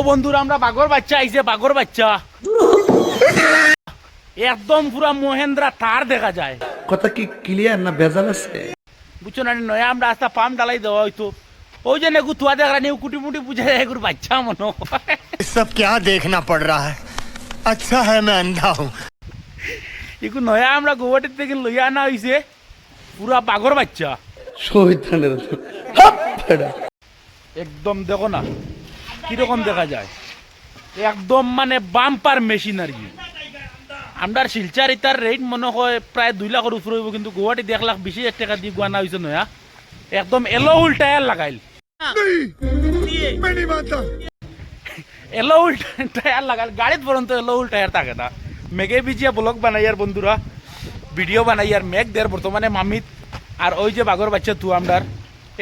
বন্ধুরা আমরা বাঘর বাচ্চা আইছে, বাঘর বাচ্চা একদম পুরা মহেন্দ্রা তার দেখা যায়। কথা কি ক্লিয়ার না ভেজাল আছে? বুঝছো না, নয় আমরা আস্তা পাম ডালাই দেওয়া হয়তো ওই যে নেগু তুয়া দেখা নেই কুটি মুটি বুঝে যায় এগুর বাচ্চা মনে হয়। सब क्या देखना पड़ रहा है, अच्छा है मैं अंधा हूँ। এগুলো নয়া আমরা গুয়াহাটির থেকে লইয়া আনা হয়েছে পুরা বাঘর বাচ্চা। শহীদানের একদম দেখো না কিরকম দেখা যায়, একদম মানে বাম্পার মেশিন আর কি। আমরা শিলচার ইতার রেট মনে হয় প্রায় 2 লাখের উপরে হইব, কিন্তু গুয়াহাটি 1,20,000 টাকা দিয়ে গুয়ানা হয়েছে নয়া। একদম এলোহুল টায়ার লাগাইল, এলোহুল টায়ার লাগাইল গাড়িত পর্যন্ত এলোহুল টায়ার থাকে না। মেঘে বিজিয়া ব্লগ বানাই আর বন্ধুরা ভিডিও বানাই আর মেঘ দের বর্তমানে মামিত আর ওই যে বাঘর বাচ্চা তু আমরার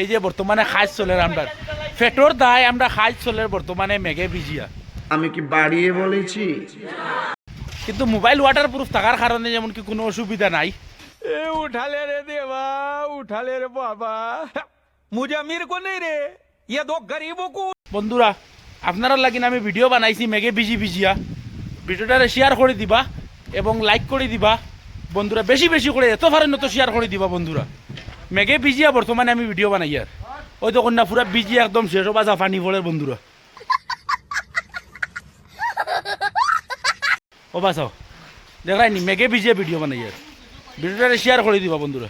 এই যে বর্তমানে খাজ চলের আমরার ফেটোর দায় আমরা খাজ চলের বর্তমানে মেঘে বিজিয়া। আমি কি বাড়িয়ে বলেছি? কিন্তু মোবাইল ওয়াটার প্রুফ থাকার কারণে যেমন কি কোনো অসুবিধা নাই। ए उठाले रे देवा, उठाले रे बाबा, मुझे अमीर को नहीं रे, ये दो गरीबों को। বন্ধুরা আপনারা লাগিন আমি ভিডিও বানাইছি মেঘে ভিজিয়া, ভিডিওটা শেয়ার করে দিবা এবং লাইক করে দিবা বন্ধুরা, বেশি বেশি করে এত পারেন তো শেয়ার করে দিবা বন্ধুরা। মেঘে ভিজিয়া বর্তমানে আমি ভিডিও বানাই আর ওই তো কন্যা পুরা ভিজিয়া একদম শেষ হবা জাফানি পড়ে বন্ধুরা। ও বাসাও দেখাইনি মেঘে ভিজিয়া ভিডিও বানাই আর ভিডিওটা শেয়ার করে দিবা বন্ধুরা।